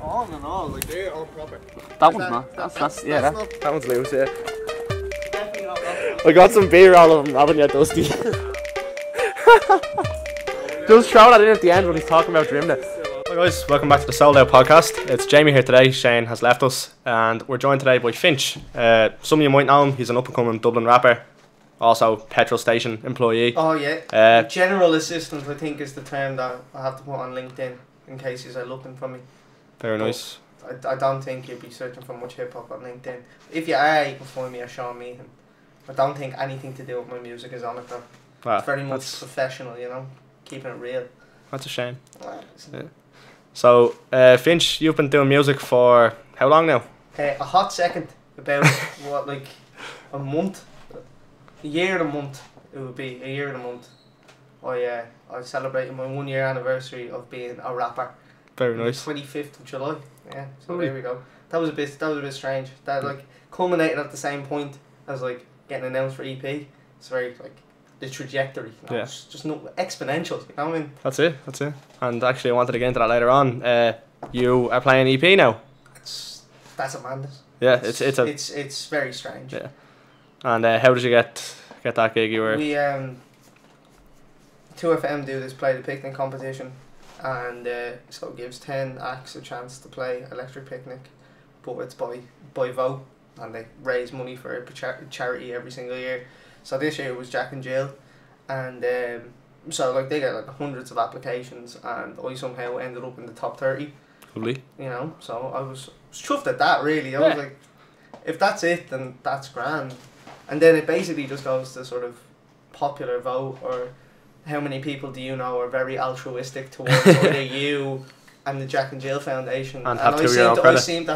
on and all, like they're all proper. That one's not. That's yeah. That one's loose, yeah. Definitely not that. I got some beer all of them, haven't you, Dusty? Just throw that in at the end when he's talking about Drimnagh. Hi guys, welcome back to the Sold Out podcast. It's Jamie here today. Shane has left us, and we're joined today by FYNCH. Some of you might know him. He's an up-and-coming Dublin rapper, also petrol station employee. Oh yeah. General assistant, I think, is the term that I have to put on LinkedIn in case you're looking for me. Very nice. I don't think you'll be searching for much hip hop on LinkedIn. If you are, you can find me as Sean Meehan. I don't think anything to do with my music is on it though. Wow, it's very much professional, you know, keeping it real. That's a shame. Yeah. So, FYNCH, you've been doing music for how long now? A hot second. About what, like a month, a year and a month. It would be a year and a month. I celebrated my 1 year anniversary of being a rapper. Very nice. 25th of July. Yeah. So there we go. That was a bit strange. That like culminated at the same point as like getting announced for EP. It's very like the trajectory. You know? Yeah. It's just not exponential. You know what I mean? That's it. And actually, I wanted to get into that later on. You are playing EP now. That's a madness. Yeah, it's very strange. Yeah. And how did you get that gig? You were 2FM do this play the picnic competition, and so it gives 10 acts a chance to play Electric Picnic, but it's by vote, and they raise money for a charity every single year. So this year it was Jack and Jill, and so like they get like hundreds of applications, and I somehow ended up in the top 30. Lovely. You know, so I was chuffed at that really. I was like, if that's it, then that's grand. And then it basically just goes to sort of popular vote, or how many people do you know are very altruistic towards either you and the Jack and Jill Foundation. And have 2 year old credit. I seem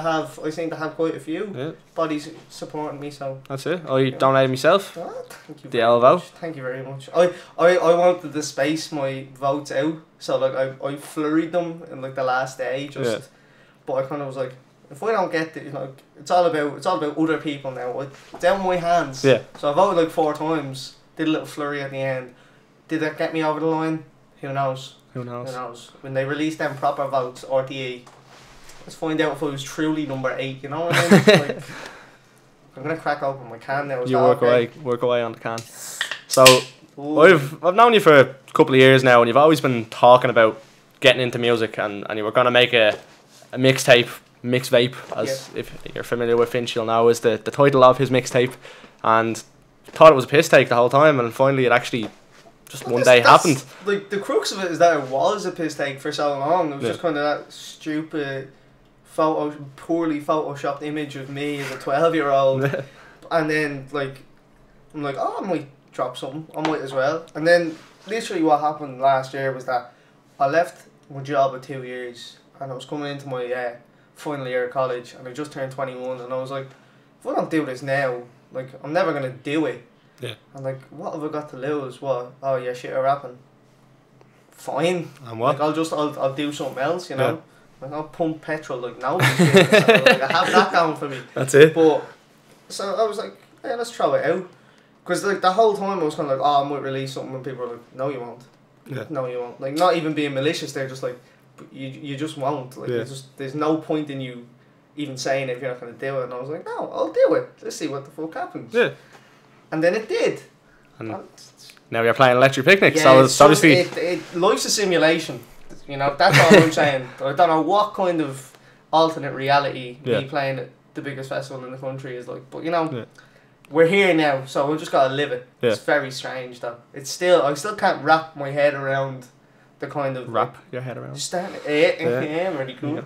to have quite a few bodies supporting me, so that's it. I donated myself. Oh, thank you. The vote. Thank you very much. I wanted to space my votes out, so like I flurried them in like the last day but I kind of was like, if I don't get it, you know, it's all about other people now. It's out of my hands. Yeah. So I voted like 4 times. Did a little flurry at the end. Did that get me over the line? Who knows? Who knows? When they release them proper votes, RTE, let's find out if I was truly number 8. You know what I mean? Like, I'm gonna crack open my can now. You work away on the can. So I've known you for a couple of years now, and you've always been talking about getting into music, and you were gonna make a mixtape. MIXVAPE, as if you're familiar with FYNCH, you'll know is the title of his mixtape, and thought it was a piss take the whole time, and finally it actually just one day happened. Like the crux of it is that it was a piss take for so long. It was just kind of that stupid poorly photoshopped image of me as a 12-year-old, and then like I'm like, oh, I might drop something, I might as well. And then literally what happened last year was that I left my job at 2 years, and I was coming into my final year of college, and I just turned 21, and I was like, if I don't do this now, like I'm never gonna do it. Yeah. And like, what have I got to lose? What? Oh yeah, shit, I'm rapping. Fine. And what? Like I'll do something else, you know. Yeah. Like I'll pump petrol like nobody's doing. So, like, I have that going for me. That's it. But so I was like, yeah, let's throw it out. Because like the whole time I was kind of like, oh, I might release something, and people were like, no, you won't. Yeah. No, you won't. Like not even being malicious, they're just like, you just won't. Like there's no point in you even saying it if you're not gonna do it. And I was like, no, I'll do it. Let's see what the fuck happens. Yeah. And then it did. And now you're playing Electric Picnic, yeah, so it's obviously life's a simulation. You know, that's all I'm saying. I don't know what kind of alternate reality me playing at the biggest festival in the country is like, but you know, we're here now, so we just gotta live it. Yeah. It's very strange though. I still can't wrap my head around the kind of your head around. Yeah, really cool. Yeah.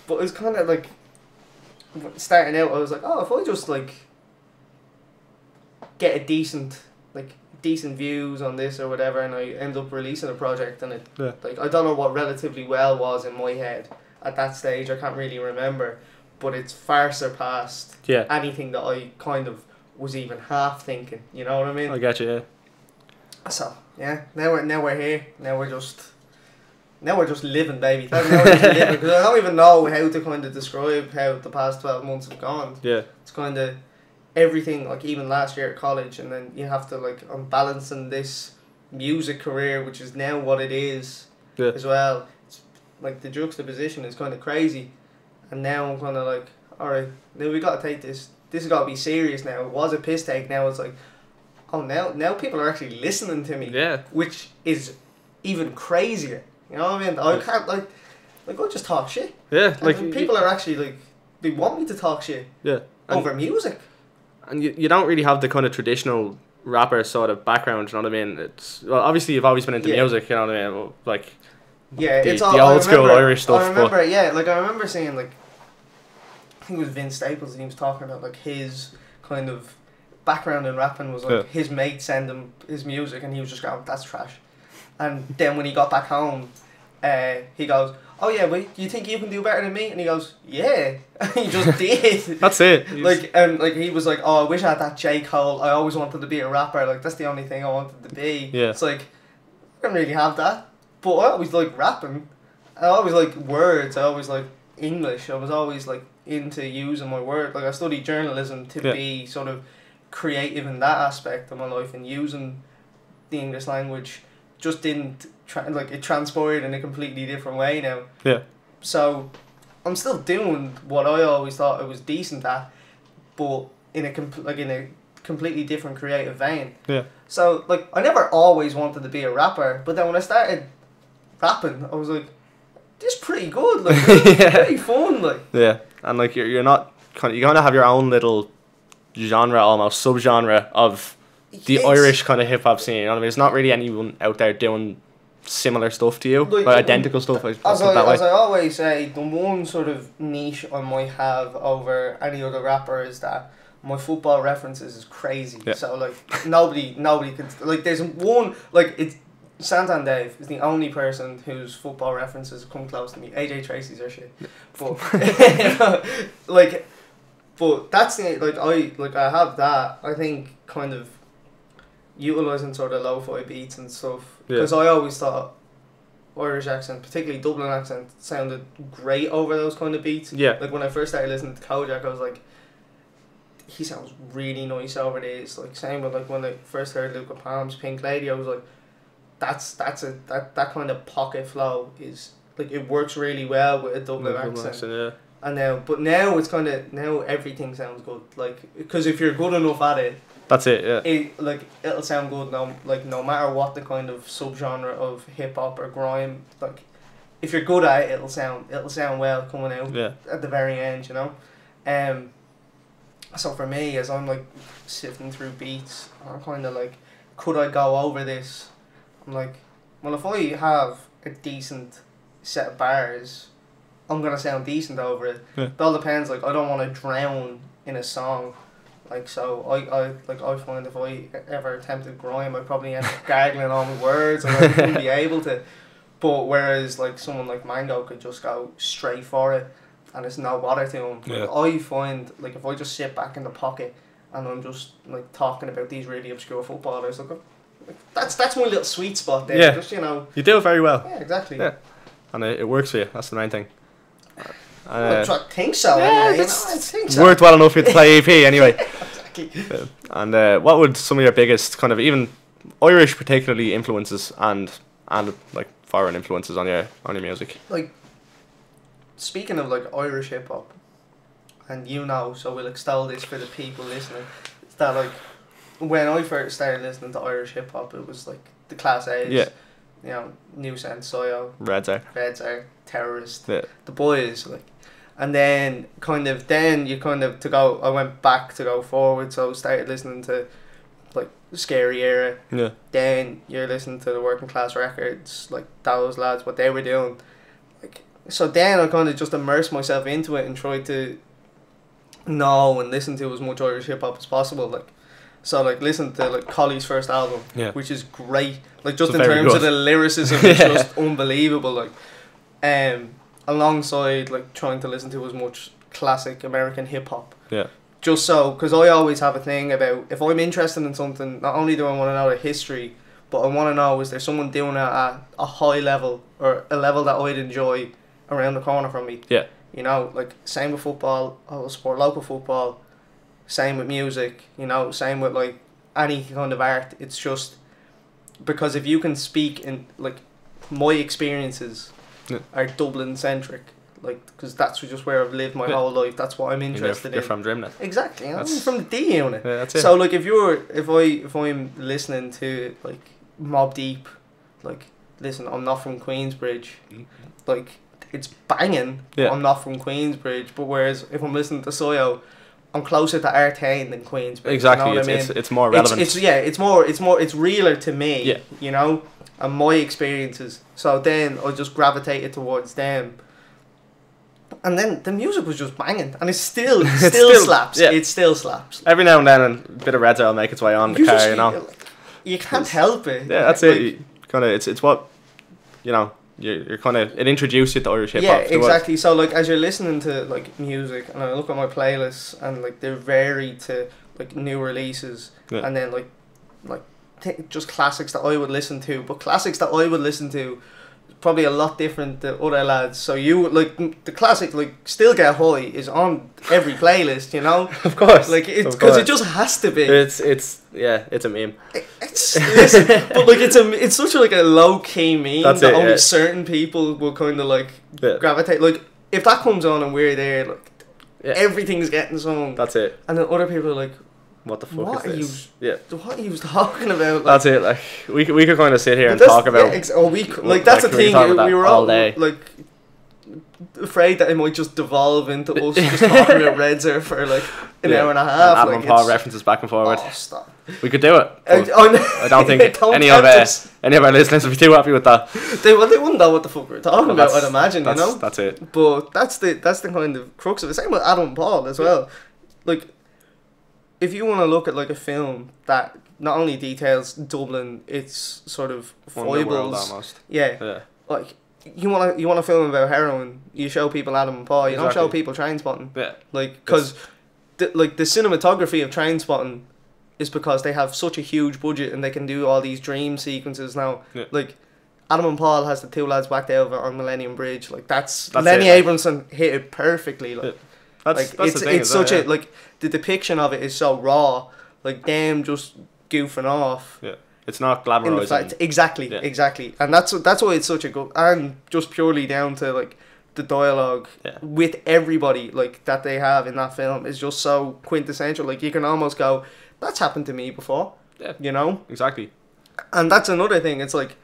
But it's kind of like starting out. I was like, oh, if I just like get a decent views on this or whatever, and I end up releasing a project, and it like I don't know what relatively well was in my head at that stage. I can't really remember, but it's far surpassed anything that I kind of was even half thinking. You know what I mean? I get you. Yeah. So now we're here. Now we're just living, baby. Now we're just living, because I don't even know how to kind of describe how the past 12 months have gone. Yeah. It's kind of everything, like even last year at college, and then you have to like, I'm balancing this music career, which is now what it is as well. It's like the juxtaposition is kind of crazy. and now I'm kind of like, all right, now we got to take this. This has got to be serious now. It was a piss take. Now it's like, oh, now people are actually listening to me. Yeah. Which is even crazier. You know what I mean? I can't like I just talk shit. Yeah, like and people are actually like, they want me to talk shit. Yeah. Over music. And you don't really have the kind of traditional rapper sort of background, you know what I mean? It's, well, obviously you've always been into music, you know what I mean? Like, yeah, the, it's all, the old school Irish stuff. I remember, yeah, like I remember seeing like, I think it was Vince Staples, and he was talking about like his kind of background in rapping was like his mate send him his music, and he was just going, that's trash. And then when he got back home, he goes, oh yeah, but you think you can do better than me? And he goes, yeah. He just did. That's it. Like he was like, oh, I wish I had that J. Cole. I always wanted to be a rapper. Like that's the only thing I wanted to be. Yeah. It's like, I don't really have that. But I always like rapping. I always like words. I always like English. I was always like into using my word. Like I studied journalism to be sort of creative in that aspect of my life, and using the English language just didn't it transpired in a completely different way now. Yeah. So I'm still doing what I always thought I was decent at, but in a completely different creative vein. Yeah. So like I never always wanted to be a rapper, but then when I started rapping, I was like, this is pretty good. Like it's pretty fun. Like. Yeah, and like you're not you kind of have your own little genre, almost subgenre of the Irish kind of hip hop scene. You know what I mean? There's not really anyone out there doing similar stuff to you, like identical stuff. As I always say, the one sort of niche I might have over any other rapper is that my football references is crazy. Yeah. So like nobody can like. There's one like it's Santan Dave is the only person whose football references come close to me. AJ Tracy's are shit, but but that's the I have that. I think kind of utilising sort of lo-fi beats and stuff, because I always thought Irish accent, particularly Dublin accent, sounded great over those kind of beats. Yeah. Like when I first started listening to Kojak, I was like, he sounds really nice over these. Like same with like when I first heard Luca Palm's Pink Lady, I was like, that kind of pocket flow is like, it works really well with a Dublin accent. Yeah. And now it's kind of, now everything sounds good. Like, because if you're good enough at it, that's it. Yeah. It'll sound good no matter what the kind of subgenre of hip hop or grime. Like, if you're good at it, it'll sound well coming out at the very end, you know. So for me, as I'm like sifting through beats, I'm kind of like, could I go over this? I'm like, well, if I have a decent set of bars, I'm gonna sound decent over it. Yeah. It all depends. Like, I don't want to drown in a song. Like, so I find if I ever attempted grime, I'd probably end up gargling all my words and I wouldn't be able to. But whereas like someone like Mango could just go straight for it and it's no bother to him. Yeah. Like, I find like if I just sit back in the pocket and I'm just like talking about these really obscure footballers, like that's my little sweet spot there. Yeah. Just, you know. You do it very well. Yeah, exactly. Yeah. And it works for you. That's the main thing. I think so. Yeah, anyway, I think so. Worked well enough for you to play EP anyway. Exactly. And what would some of your biggest kind of even Irish particularly influences and like foreign influences on your music? Like, speaking of like Irish hip hop, and you know, so we'll extol this for the people listening. It's that like when I first started listening to Irish hip hop, it was like the Class A's. Yeah. You know, New Sense, Soyo, Reds Are, Terrorist, the boys, like, and then I went back to go forward, so started listening to like Scary Era. Yeah. Then you're listening to the working class records, like those lads, what they were doing. Like, so then I kind of just immersed myself into it and tried to know and listen to as much Irish hip hop as possible. Like, so like listen to like Colley's first album, which is great. Like just in terms of the lyricism, it's just unbelievable. Like, alongside like trying to listen to as much classic American hip hop. Yeah. Just so, because I always have a thing about, if I'm interested in something, not only do I want to know the history, but I want to know, is there someone doing it at a high level or a level that I'd enjoy around the corner from me. Yeah. You know, like same with football. I will support local football. Same with music. You know, same with like any kind of art. It's just because if you can speak in like my experiences are Dublin centric. like, because that's just where I've lived my whole life. That's what I'm interested You're in. from Drimnagh. Exactly. I'm from the D unit. Yeah, that's it. So like, if I'm listening to like Mobb Deep, like, listen, I'm not from Queensbridge, like, it's banging. Yeah. I'm not from Queensbridge, but whereas if I'm listening to Soyo, I'm closer to Artane than Queensbridge. Exactly. You know what I mean? It's more relevant. It's realer to me. Yeah. You know, and my experiences. So then I just gravitated towards them. And then the music was just banging, and it still slaps. Yeah. It still slaps. Every now and then, a bit of Red will make its way on the car, you know. You can't help it. Yeah, that's it. Kind of, it's what, you know. You're kind of, it introduced you to Irish hip hop. Yeah, exactly. So like, as you're listening to like music, and I look at my playlists, and like they're varied to like new releases, and then like just classics that I would listen to, but classics that I would listen to probably a lot different to other lads. So you like the classic like Still Get High is on every playlist, you know. Of course, like it's because it just has to be. It's a meme. Listen, but like it's such a, like a low key meme That's that it, only yeah. certain people will kind of like gravitate. Like if that comes on and we're there, like everything's getting sung. That's it. And then other people are like, what the fuck is this? What are you talking about? Like, that's it. Like we could kind of sit here and talk about. Like that's the thing. We were all day. like afraid that it might just devolve into us just talking about Red Zero for like an hour and a half. Adam like, and Paul references back and forward. Oh, stop. We could do it. I don't think any of our listeners would be too happy with that. They wouldn't know what the fuck we're talking about. I'd imagine, you know. That's it. But that's the kind of crux of it. Same with Adam and Paul as well. Like, if you want to look at like a film that not only details Dublin, its sort of foibles, almost. Yeah. Like you want a film about heroin, you show people Adam and Paul. You don't show people train spotting. Yeah. Like, because the cinematography of train spotting is because they have such a huge budget and they can do all these dream sequences now. Yeah. Like, Adam and Paul has the two lads whacked over on Millennium Bridge. Like that's Lenny Abramson hit it perfectly. Like, that's the thing, it's such a like the depiction of it is so raw. Like them just goofing off. Yeah. It's not glamorizing. Exactly, and that's why it's such a good, and just purely down to like the dialogue with everybody like that they have in that film is just so quintessential. Like you can almost go, that's happened to me before. Yeah, you know. Exactly. And that's another thing. It's like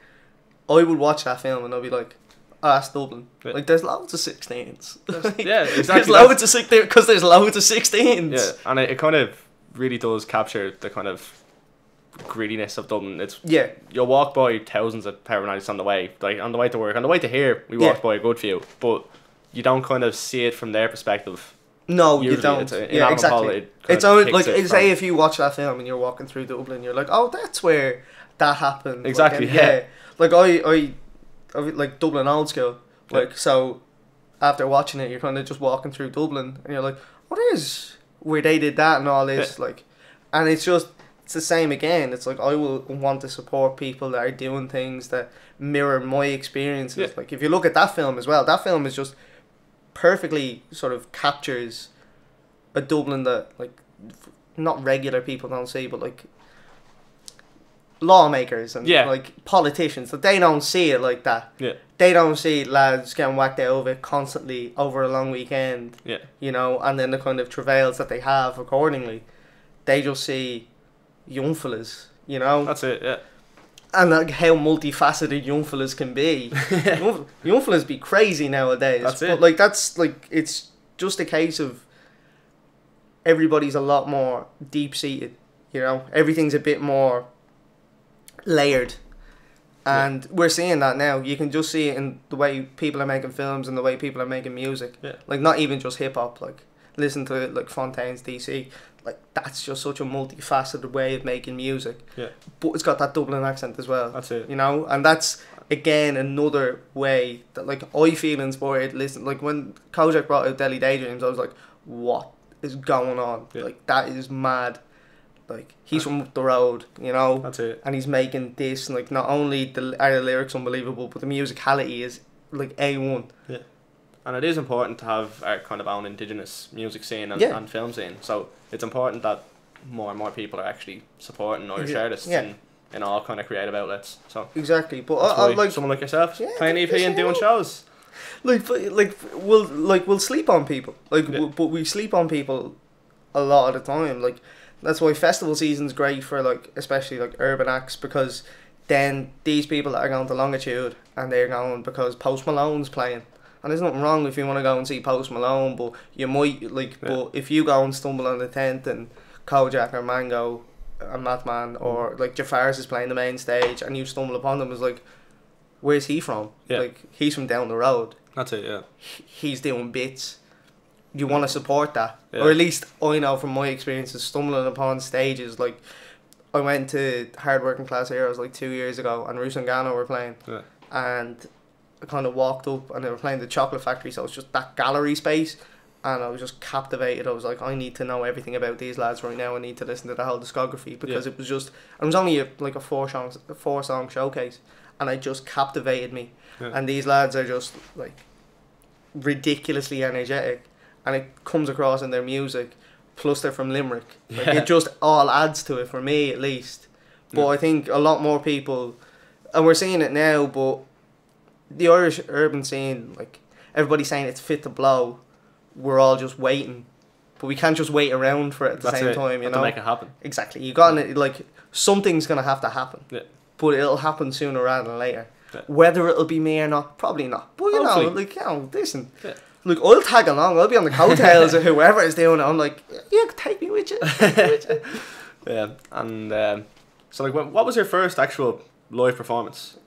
I would watch that film and I'd be like, oh, that's Dublin. Yeah. Like there's loads of 16s. Yeah, exactly. There's loads of 16s because there's loads of 16s. Yeah, and it kind of really does capture the kind of grittiness of Dublin. It's you'll walk by thousands of paramedics on the way, like on the way to work, on the way to here. We walked by a good few, but you don't kind of see it from their perspective. No, you don't. Exactly. It's only like say if you watch that film and you're walking through Dublin, you're like, oh, that's where that happened. Exactly. Like, like I like Dublin old school. Like so, after watching it, you're kind of just walking through Dublin and you're like, oh, there's where they did that and all this like, and it's just. It's the same again. It's like I will want to support people that are doing things that mirror my experiences. Yeah. Like if you look at that film as well, that film is just perfectly sort of captures a Dublin that like not regular people don't see, but like lawmakers and like politicians that they don't see it like that. Yeah. They don't see lads getting whacked over constantly over a long weekend. Yeah. You know, and then the kind of travails that they have accordingly. They just see young fellas, you know. That's it, yeah. And like how multifaceted young fellas can be. young fellas be crazy nowadays. That's it. But like that's like it's just a case of everybody's a lot more deep seated, you know. Everything's a bit more layered. And we're seeing that now. You can just see it in the way people are making films and the way people are making music. Yeah. Like not even just hip hop, like listen to it like Fontaine's DC. Like that's just such a multifaceted way of making music. Yeah. But it's got that Dublin accent as well. That's it. You know, and that's again another way that like I feel inspired. Listen, like when Kojak brought out Delhi Daydreams, I was like, what is going on? Yeah. Like that is mad. Like he's from up the road, you know. That's it. And he's making this, and like not only are the lyrics unbelievable, but the musicality is like A1. Yeah. And it is important to have our kind of own indigenous music scene and film scene. So it's important that more and more people are actually supporting Irish artists in all kind of creative outlets. So exactly, but like someone like yourself playing EP and doing shows. we'll sleep on people. But we sleep on people a lot of the time. Like, that's why festival season's great for, like, especially like urban acts, because then these people are going to Longitude and they're going because Post Malone's playing. And there's nothing wrong if you want to go and see Post Malone, but you might, like, but if you go and stumble on the tent and Kojak or Mango and Madman or, like, Jafar's is playing the main stage and you stumble upon them, it's like, where's he from? Yeah. Like, he's from down the road. That's it, yeah. He's doing bits. You want to support that. Yeah. Or at least I know from my experiences stumbling upon stages, like, I went to Hard Working Class Heroes like 2 years ago and Roos and Gano were playing. Yeah. And I kind of walked up and they were playing the Chocolate Factory, so it's just that gallery space, and I was just captivated. I was like, I need to know everything about these lads right now. I need to listen to the whole discography, because it was only a four song showcase, and it just captivated me. Yeah. And these lads are just like ridiculously energetic, and it comes across in their music. Plus they're from Limerick. Like, it just all adds to it, for me at least. But I think a lot more people, and we're seeing it now, but the Irish urban scene, like, everybody's saying it's fit to blow. We're all just waiting, but we can't just wait around for it at the same time. You know, to make it happen. Exactly. You got to, like, something's gonna have to happen. Yeah. But it'll happen sooner rather than later. Yeah. Whether it'll be me or not, probably not. But you Hopefully. know, like, you know, listen. Yeah. Look, I'll tag along. I'll be on the coattails of whoever is doing it. I'm like, yeah, take me with you. Yeah, and so, like, what was your first actual live performance?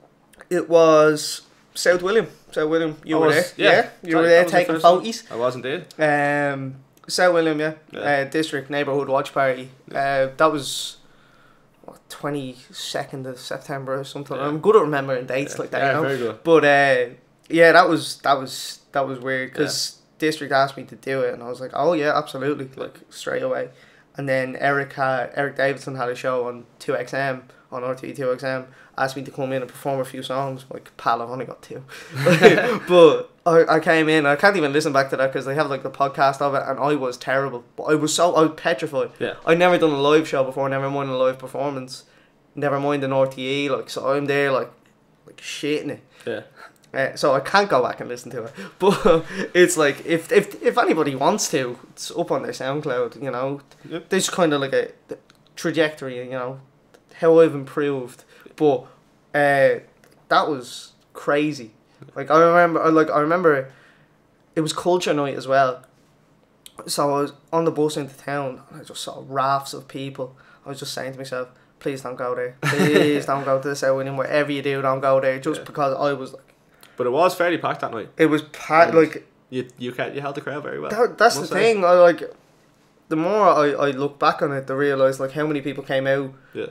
It was South William. You were there. Yeah. You were there taking photos. I was indeed. South William, District Neighbourhood Watch Party. That was 22nd of September or something. I'm good at remembering dates like that. Yeah, you know? very good. But that was weird, because District asked me to do it, and I was like, oh yeah, absolutely, like, straight away. And then Eric Davidson had a show on 2XM, on RTE 2XM, asked me to come in and perform a few songs. Like, pal, I've only got 2. But I came in, I can't even listen back to that because they have, like, the podcast of it, and I was terrible. But I was petrified. Yeah. I'd never done a live show before, never mind a live performance, never mind an RTE, like, so I'm there, like shitting it. Yeah. So I can't go back and listen to it, but it's like, if anybody wants to, it's up on their SoundCloud. You know, there's kind of like a trajectory. You know, how I've improved. But that was crazy. Like, I remember it was culture night as well. So I was on the bus into town, and I just saw rafts of people. I was just saying to myself, please don't go there. Please don't go to the South William. Whatever you do, don't go there. Just because I was like. But it was fairly packed that night. It was packed, like... You held the crowd very well. That's the thing. I, like, the more I look back on it, to realise, like, how many people came out. Yeah.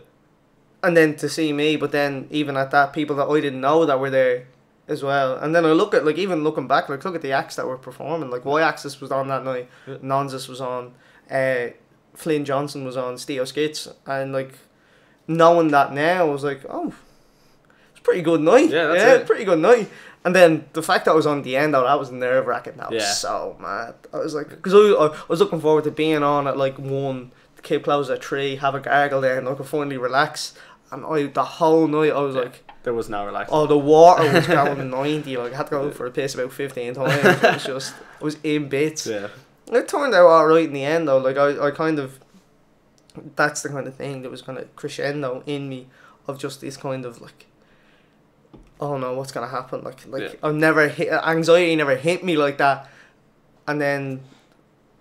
And then to see me, but then even at that, people that I didn't know that were there as well. And then I look at, like, even looking back, like, look at the acts that were performing. Like, Y-Axis was on that night. Yeah. Nonsus was on. Flynn Johnson was on. Steo Skits. And, like, knowing that now, I was like, oh... pretty good night. Yeah, that's it. Pretty good night. And then the fact that I was on the end, that was nerve-wracking. That was so mad. I was like, because I was looking forward to being on at like 1, the kid closes at 3, have a gargle there, and I could finally relax. And the whole night I was like, there was no relaxing. Oh, the water was going 90. Like, I had to go for a piss about 15 times. I was in bits. Yeah. It turned out alright in the end though. Like, I kind of, that's the kind of thing that was kind of crescendo in me, of just this kind of like, oh no, what's gonna happen? Like I've never anxiety never hit me like that. And then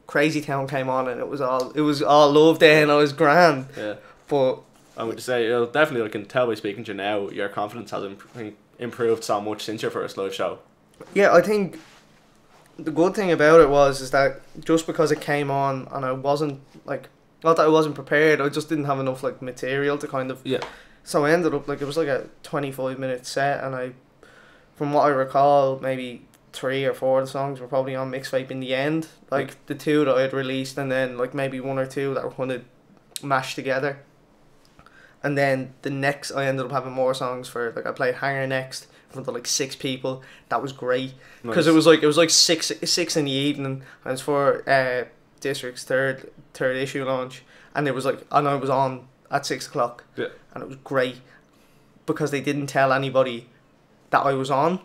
Crazy Town came on, and it was all love there, and I was grand. Yeah. But I would say, definitely, I can tell by speaking to you now, your confidence has improved so much since your first live show. Yeah, I think the good thing about it is that just because it came on, and I wasn't like, not that I wasn't prepared, I just didn't have enough like material to kind of. Yeah. So I ended up, like, it was like a 25-minute set, and from what I recall, maybe 3 or 4 of the songs were probably on MIXVAPE in the end. Like, the 2 that I had released, and then, like, maybe 1 or 2 that were kind of mashed together. And then the next, I ended up having more songs for, like, I played Hanger next, in front of, like, 6 people. That was great. Because it was like 6 in the evening, and it's for District's third issue launch. And it was like, and I was on at 6 o'clock. Yeah. And it was great because they didn't tell anybody that I was on,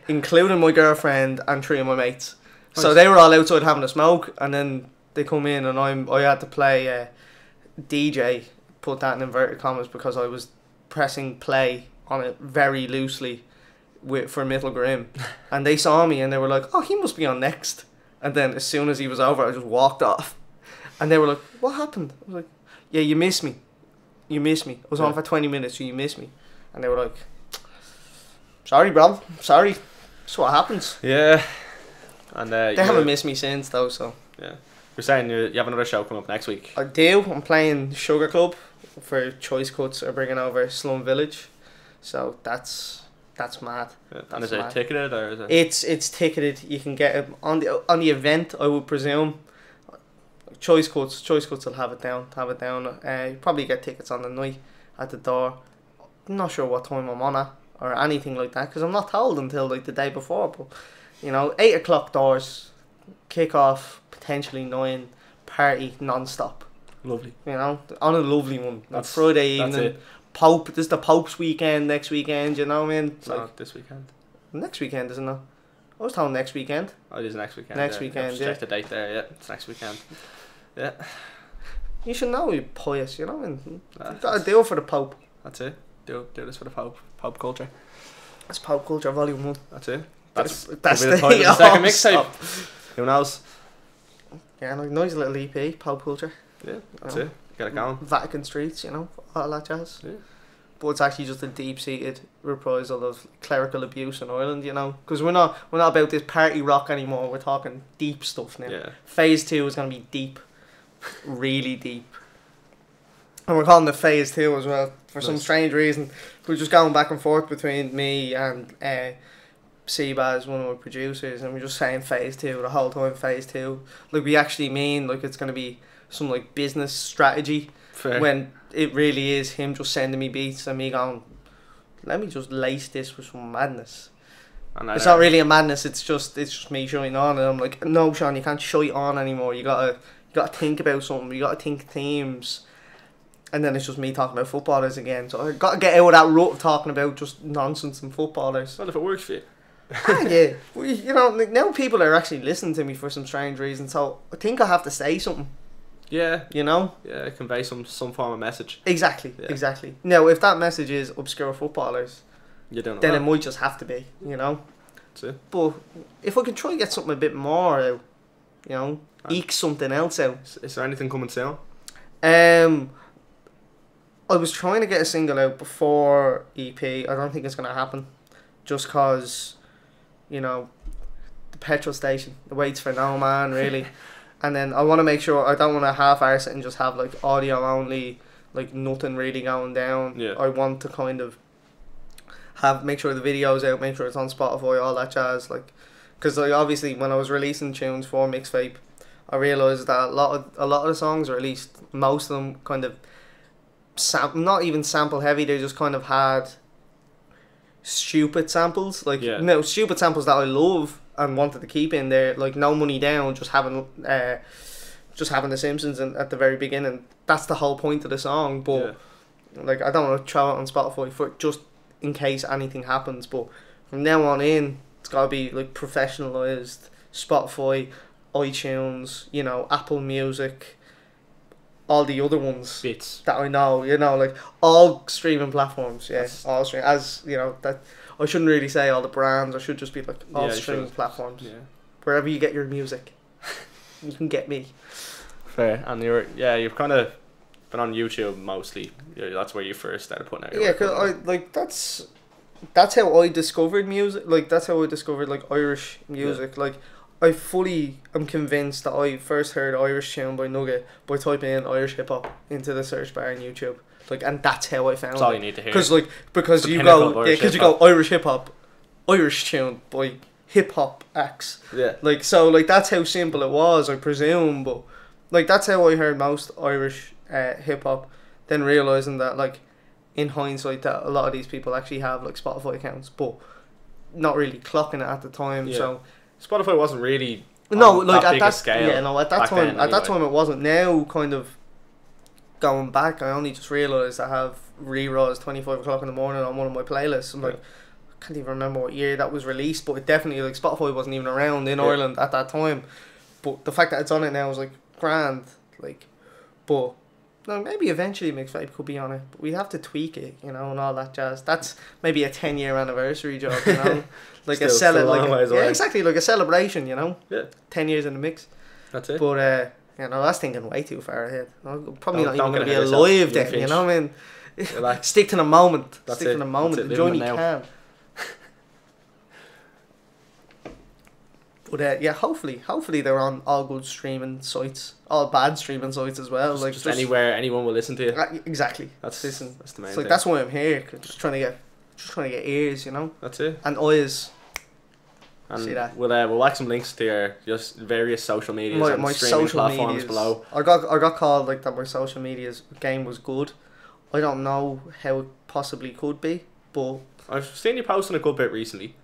including my girlfriend and 3 of my mates. Nice. So they were all outside having a smoke, and then they come in, and I had to play DJ, put that in inverted commas, because I was pressing play on it very loosely for Middle Grim, and they saw me and they were like, "Oh, he must be on next." And then as soon as he was over, I just walked off, and they were like, "What happened?" I was like, "Yeah, you missed me. You missed me. I was on for 20 minutes, so you missed me." And they were like, "Sorry, bro. Sorry. That's what happens." Yeah. And they haven't missed me since, though. So yeah. You're saying you have another show coming up next week. I do. I'm playing Sugar Club for Choice Cuts. Are bringing over Slum Village, so that's mad. Yeah. And is it ticketed or is it? It's ticketed. You can get it on the event, I would presume. Choice Cuts will have it down. You probably get tickets on the night at the door. I'm not sure what time I'm on at or anything like that, because I'm not told until like the day before. But 8 o'clock doors, kick off potentially 9, party non-stop. Lovely. On a lovely one. That's Friday evening. That's it. Pope. This is the Pope's weekend next weekend. You know what I mean? It's not this weekend. Next weekend, isn't it? I was told next weekend. Oh, it is next weekend. Next weekend. Check the date there. Yeah, it's next weekend. Yeah. You should know you're pious. You know, and you've got to do it for the Pope. That's it. Do this for the Pope. Pope culture. That's Pope Culture Volume 1. That's it. That's the title of the second mixtape. Who knows? Yeah, nice little EP, Pope Culture. Yeah, that's it. Get it going. Vatican Streets, all that jazz. Yeah. But it's actually just a deep-seated reprisal of clerical abuse in Ireland, because we're not about this party rock anymore. We're talking deep stuff now. Yeah. Phase 2 is going to be deep, really deep. And we're calling it Phase 2 as well, for some strange reason. We're just going back and forth between me and Seabaz, one of my producers, and we're just saying Phase 2 the whole time, Phase 2. Like, we actually mean, like, it's going to be some, like, business strategy. Fair. When it really is him just sending me beats and me going, let me just lace this with some madness. And it's not really a madness, it's just me showing on, and I'm like, no, Sean, you can't show it on anymore. You gotta think about something, you gotta think themes. And then it's just me talking about footballers again. So I got to get out of that rut of talking about just nonsense and footballers. Well, if it works for you. Yeah. Now people are actually listening to me for some strange reason. So I think I have to say something. Yeah. Yeah, convey some form of message. Exactly. Yeah. Exactly. Now, if that message is obscure footballers, then it might just have to be, That's it. But if I could try and get something a bit more out, eke something else out. Is there anything coming soon? I was trying to get a single out before EP. I don't think it's going to happen. Just because, the petrol station, the waits for no man, really. And then I want to make sure, I don't want to half-arse it and just have, like, audio only, like, nothing really going down. Yeah. I want to kind of make sure the video's out, make sure it's on Spotify, all that jazz. Like, because, like, obviously, when I was releasing tunes for MIXVAPE, I realised that a lot of the songs, or at least most of them, kind of not even sample heavy, they just kind of had stupid samples, stupid samples that I love and wanted to keep in there, like No Money Down, just having the Simpsons at the very beginning. That's the whole point of the song, but like, I don't want to throw it on Spotify for just in case anything happens. But from now on in, it's got to be like professionalized. Spotify, iTunes, Apple Music, all the other ones Bits. That I know, like all streaming platforms, all streaming. As that I shouldn't really say all the brands. I should just be like all streaming platforms. Yeah. Wherever you get your music, you can get me. Fair. And you've kind of been on YouTube mostly. That's where you first started putting out your work. Because that's how I discovered music. Like, that's how I discovered like Irish music. Like, I fully am convinced that I first heard Irish Tune by Nugget by typing in Irish hip hop into the search bar on YouTube. Like, and that's how I found it. That's all you need to hear. Because you go Irish hip hop, Irish Tune by hip hop acts. Yeah. Like, so like that's how simple it was, I presume. But like, that's how I heard most Irish hip hop. Then realizing that, like, in hindsight, that a lot of these people actually have like Spotify accounts, but not really clocking it at the time. Yeah. So Spotify wasn't really at that scale. Yeah, no, at that time, that time it wasn't. Now, kind of going back, I only just realised I have re-raws 25 o'clock in the morning on one of my playlists. I'm like, can't even remember what year that was released, but it definitely, like, Spotify wasn't even around in Ireland at that time. But the fact that it's on it now is, like, grand. Like, but no, maybe eventually MIXVAPE could be on it, but we have to tweak it, you know, and all that jazz. That's maybe a 10-year anniversary job, you know, like exactly, like a celebration, you know. Yeah. 10 years in the mix. That's it. But you know, that's thinking way too far ahead. Probably not even going to be alive then, you know what I mean? Stick to the moment. Stick to the moment. Enjoy me can. But yeah, hopefully they're on all good streaming sites, all bad streaming sites as well. Just, like just anywhere anyone will listen to you. Exactly. That's the main thing. Like that's why I'm here. Just trying to get ears, you know. That's it. And eyes. And see that. We'll whack some links to your just various social medias and my streaming social platforms medias, below. I got called like that. My social media's game was good. I don't know how it possibly could be, but I've seen you posting a good bit recently.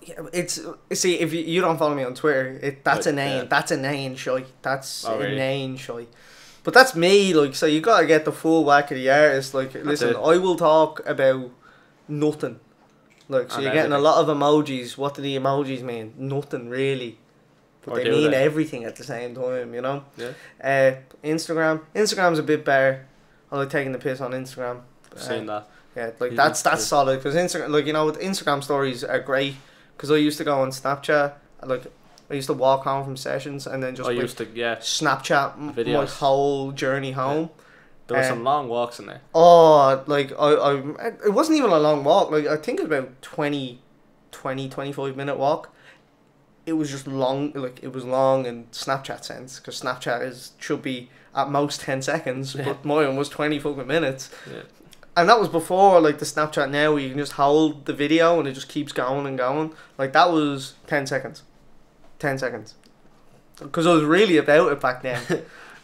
Yeah, see if you don't follow me on Twitter, that's inane. Yeah. That's inane shy. That's inane shy. But that's me. Like, so you gotta get the full whack of the artist. Like, listen, I will talk about nothing. Like, so you're getting a lot of emojis. What do the emojis mean? Nothing really. But they mean everything at the same time. You know. Yeah. Instagram's a bit better. I like taking the piss on Instagram. Saying that. Yeah, like that's solid because Instagram, like, you know, Instagram stories are great. Because I used to go on Snapchat, like, I used to walk home from sessions and then just Snapchat videos. My whole journey home. Yeah. There were some long walks in there. Oh, like, it wasn't even a long walk. Like, I think it was about 25 minute walk. It was just long, like, it was long in Snapchat sense. Because Snapchat should be at most 10 seconds, but mine was 20 fucking minutes. Yeah. And that was before, like, the Snapchat now where you can just hold the video and it just keeps going and going. Like, that was 10 seconds. 10 seconds. Because I was really about it back then.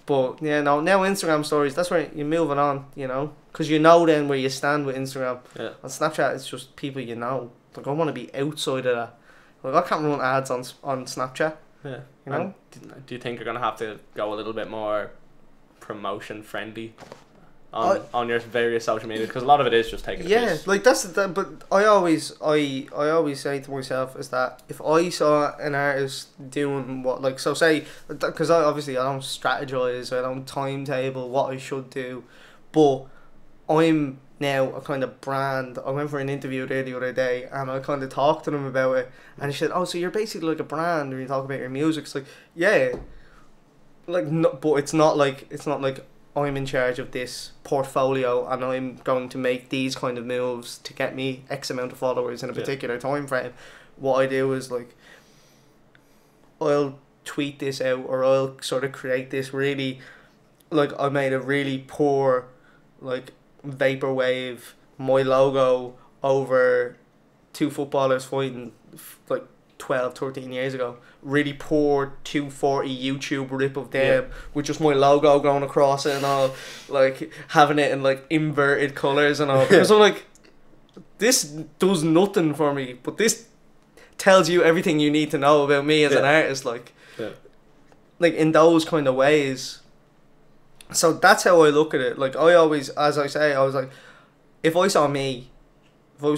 But, yeah, no, now Instagram stories, that's where you're moving on, you know. Because you know then where you stand with Instagram. Yeah. On Snapchat, it's just people you know. Like, I want to be outside of that. Like, I can't run ads on Snapchat. Yeah. You know? Do you think you're going to have to go a little bit more promotion-friendly on your various social media, because a lot of it is just taking a piss. Like that's but I always say to myself is that if I saw an artist doing what, like, so say, because I don't strategize, I don't timetable what I should do, but I'm now a kind of brand. I went for an interview there the other day and I kind of talked to them about it, and he said, oh, so you're basically like a brand when you talk about your music. It's like, yeah, like, no, but it's not like I'm in charge of this portfolio and I'm going to make these kind of moves to get me X amount of followers in a particular time frame. What I do is, like, I'll tweet this out or I'll sort of create this really, like, I made a really poor, like, vaporwave, my logo over two footballers fighting, like, 12, 13 years ago. Really poor 240 YouTube rip of them with just my logo going across it and all, like, having it in, like, inverted colours and all. Because I'm like, this does nothing for me, but this tells you everything you need to know about me as an artist, like, like, in those kind of ways. So that's how I look at it. Like, I always, as I say, I was like, if I was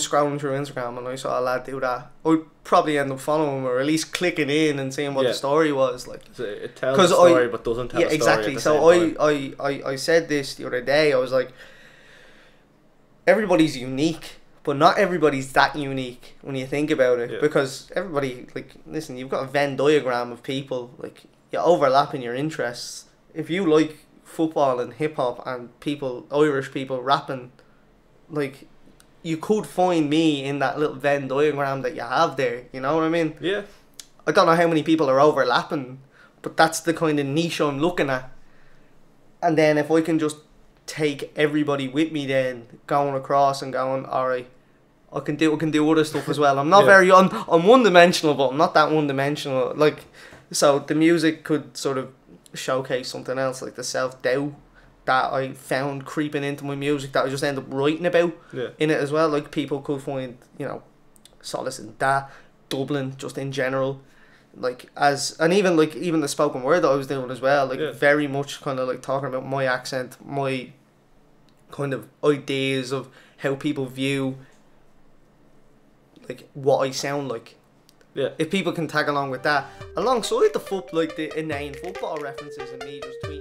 scrolling through Instagram and I saw a lad do that, I'd probably end up following him or at least clicking in and seeing what the story was. Like, so it tells a story but doesn't tell a story. Exactly. So I said this the other day. I was like, everybody's unique, but not everybody's that unique when you think about it. Because everybody, like, listen, you've got a Venn diagram of people, like, you overlap in your interests. If you like football and hip hop and Irish people rapping, like, you could find me in that little Venn diagram that you have there, you know what I mean? Yeah. I don't know how many people are overlapping, but that's the kind of niche I'm looking at. And then if I can just take everybody with me then, going across and going, alright, I can do other stuff as well. I'm not I'm one-dimensional, but I'm not that one-dimensional. Like, so the music could sort of showcase something else, like the self-doubt that I found creeping into my music that I just end up writing about in it as well. Like, people could find, you know, solace in that. Dublin, just in general, like, and even the spoken word that I was doing as well, like, very much kind of like talking about my accent, my kind of ideas of how people view like what I sound like. Yeah. If people can tag along with that, alongside the the inane football references and me just tweeting